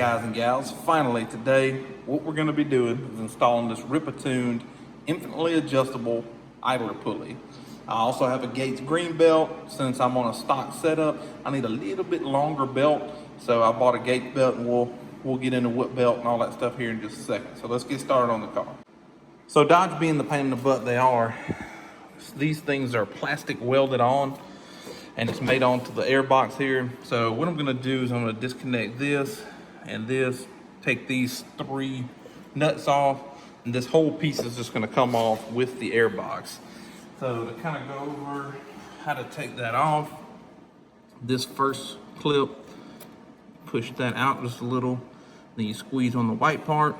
guys and gals, finally today what we're going to be doing is installing this Ripatuned Infinitely Adjustable idler pulley. I also have a Gates green belt. Since I'm on a stock setup, I need a little bit longer belt, so I bought a Gates belt, and we'll get into what belt and all that stuff here in just a second. So let's get started on the car. So Dodge being the pain in the butt they are, these things are plastic welded on, and it's made onto the air box here. So what I'm gonna do is I'm gonna disconnect this and this, take these 3 nuts off, and this whole piece is just gonna come off with the air box. So to kind of go over how to take that off, this first clip, push that out just a little, then you squeeze on the white part,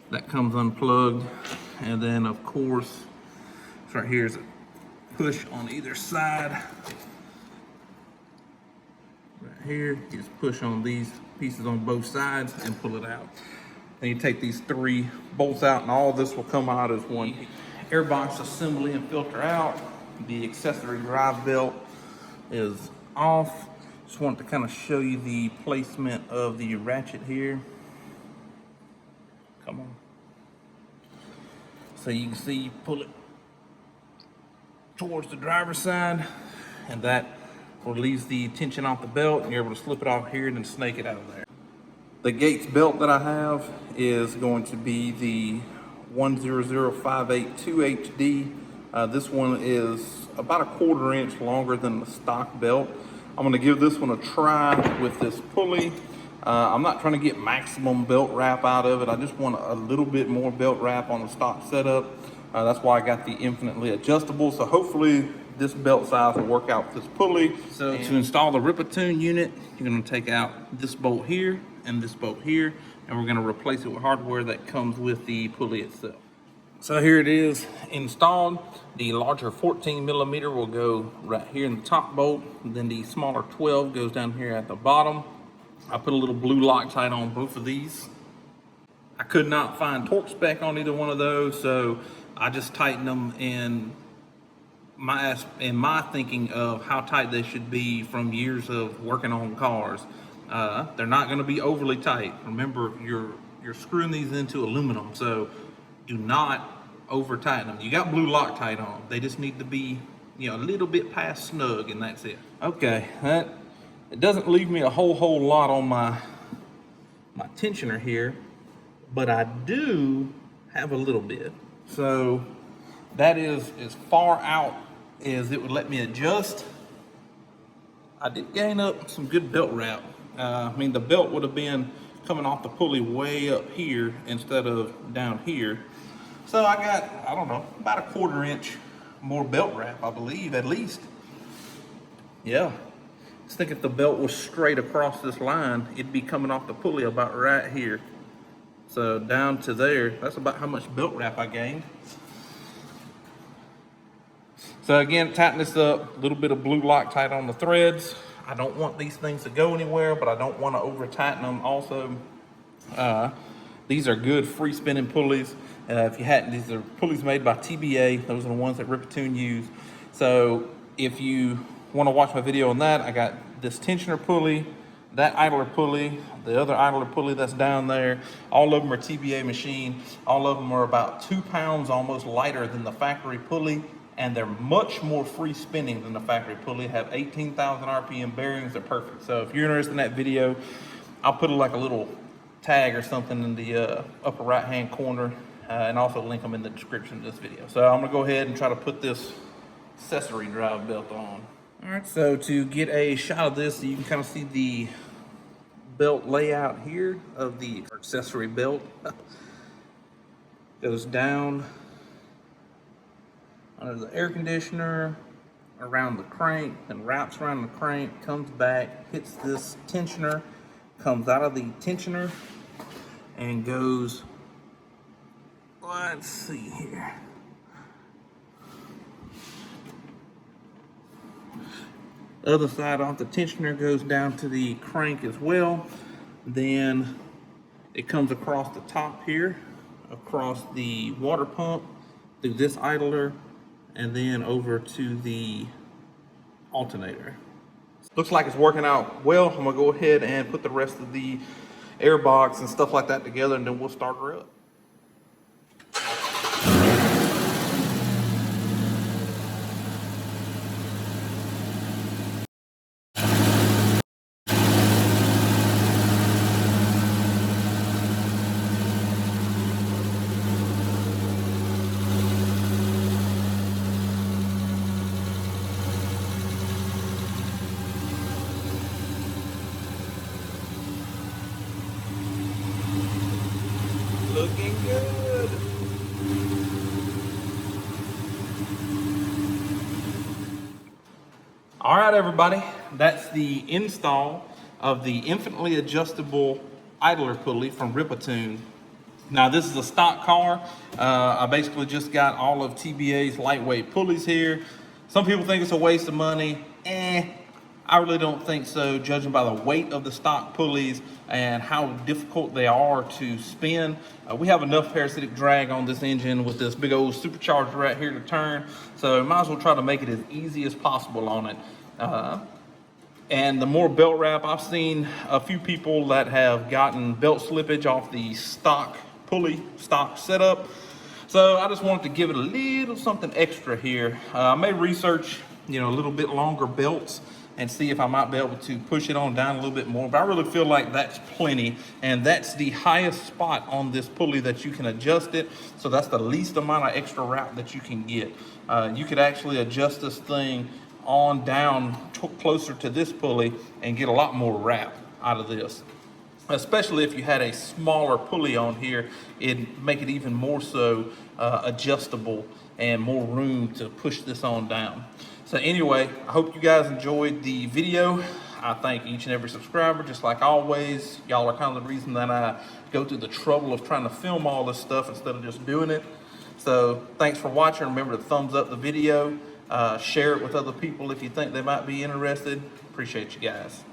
that comes unplugged, and then of course, right here is a push on either side. Right here, you just push on these pieces on both sides and pull it out. Then you take these 3 bolts out, and all this will come out as one airbox assembly and filter out. The accessory drive belt is off. Just wanted to kind of show you the placement of the ratchet here. Come on. So you can see, you pull it towards the driver's side, and that relieves the tension off the belt, and you're able to slip it off here and then snake it out of there. The Gates belt that I have is going to be the 100582HD. This one is about a 1/4 inch longer than the stock belt. I'm going to give this one a try with this pulley. I'm not trying to get maximum belt wrap out of it. I just want a little bit more belt wrap on the stock setup. That's why I got the infinitely adjustable. So hopefully this belt size will work out with this pulley. So to install the Ripatuned unit, you're going to take out this bolt here and this bolt here, and we're going to replace it with hardware that comes with the pulley itself. So here it is installed. The larger 14mm will go right here in the top bolt, and then the smaller 12 goes down here at the bottom. I put a little blue Loctite on both of these. I could not find torque spec on either one of those, so I just tightened them in my thinking of how tight they should be from years of working on cars. They're not going to be overly tight. Remember, you're screwing these into aluminum, so do not over tighten them. You got blue Loctite on them. They just need to be, a little bit past snug, and that's it. Okay, it doesn't leave me a whole lot on my tensioner here, but I do have a little bit. So that is as far out as it would let me adjust. I did gain up some good belt wrap. The belt would have been coming off the pulley way up here instead of down here. So I got, I don't know, about a 1/4 inch more belt wrap, I believe, at least. Yeah. I think if the belt was straight across this line, it'd be coming off the pulley about right here. So down to there, that's about how much belt wrap I gained. So again, tighten this up, a little bit of blue Loctite on the threads. I don't want these things to go anywhere, but I don't want to over tighten them also. These are good free spinning pulleys. If you hadn't, these are pulleys made by TBA. Those are the ones that Ripatuned use. So if you want to watch my video on that, I got this tensioner pulley, that idler pulley, the other idler pulley that's down there. All of them are TBA machine. All of them are about 2 pounds almost lighter than the factory pulley, and they're much more free spinning than the factory pulley. Have 18,000 RPM bearings. They're perfect. So if you're interested in that video, I'll put like a little tag or something in the upper right hand corner, and also link them in the description of this video. So I'm gonna go ahead and try to put this accessory drive belt on. All right, so to get a shot of this, you can kind of see the belt layout here of the accessory belt. Goes down under the air conditioner, around the crank, then wraps around the crank, comes back, hits this tensioner, comes out of the tensioner, and goes, let's see here. The other side off the tensioner goes down to the crank as well. Then it comes across the top here, across the water pump, through this idler, and then over to the alternator. Looks like it's working out well. I'm gonna go ahead and put the rest of the air box and stuff like that together, and then we'll start her up. Looking good. All right, everybody, that's the install of the infinitely adjustable idler pulley from Ripatuned. Now, this is a stock car. I basically just got all of TBA's lightweight pulleys here. Some people think it's a waste of money. I really don't think so, judging by the weight of the stock pulleys and how difficult they are to spin. We have enough parasitic drag on this engine with this big old supercharger right here to turn, so might as well try to make it as easy as possible on it. And the more belt wrap, I've seen a few people that have gotten belt slippage off the stock pulley, stock setup. So I just wanted to give it a little something extra here. I may research, a little bit longer belts and see if I might be able to push it on down a little bit more. But I really feel like that's plenty. And that's the highest spot on this pulley that you can adjust it. So that's the least amount of extra wrap that you can get. You could actually adjust this thing on down closer to this pulley and get a lot more wrap out of this. Especially if you had a smaller pulley on here, it'd make it even more so adjustable and more room to push this on down. So anyway, I hope you guys enjoyed the video. I thank each and every subscriber, just like always. Y'all are kind of the reason that I go through the trouble of trying to film all this stuff instead of just doing it. So thanks for watching. Remember to thumbs up the video. Share it with other people if you think they might be interested. Appreciate you guys.